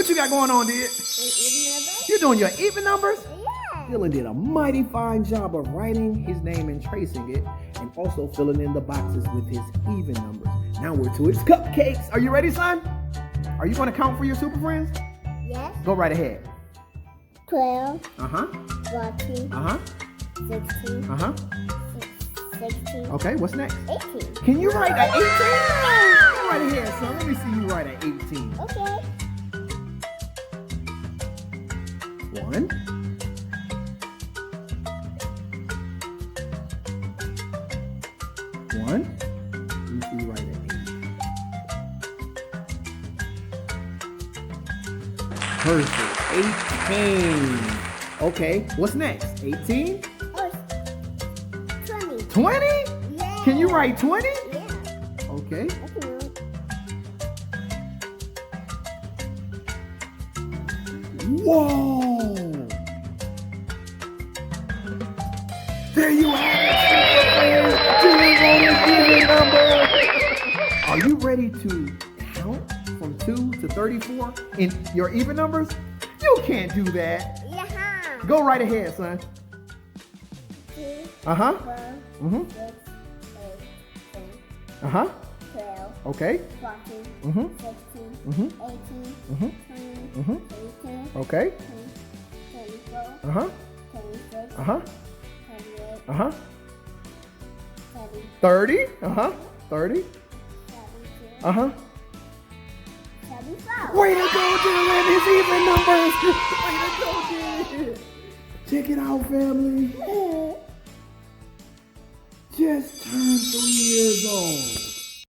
what you got going on, Did? You're doing your even numbers? Yeah. Dylan did a mighty fine job of writing his name and tracing it, and also filling in the boxes with his even numbers. Now we're to his cupcakes. Are you ready, son? Are you going to count for your super friends? Yes. Go right ahead. 12. 14. 16. 16. Okay, what's next? 18. Can you write at 18? Go right ahead, son. Let me see you write at 18. Okay. 1. 1. Let me see you write at 8. Perfect. 18. Okay, what's next? 18? Oh, 20. 20? Yeah. Can you write 20? Yeah. Okay. I can do it. Whoa! There you have it, number. Are you ready to count from 2 to 34 in your even numbers? You can't do that. Yeah. Go right ahead, son. 2, Uh-huh. 4, Mm-hmm. 6, 8, 10, Uh-huh. 12, Okay. 14, Mm-hmm. 16, Mm-hmm. 18, Mm-hmm. 20, Mm-hmm. 22, Okay. 24, Uh-huh. 26, Uh-huh. 28, Uh-huh. 30, 30. Uh-huh. 30. 72, Uh-huh. 75. Way to go, Dylan! His even numbers! Way to go, Dylan! Check it out, family. Just turned 3 years old.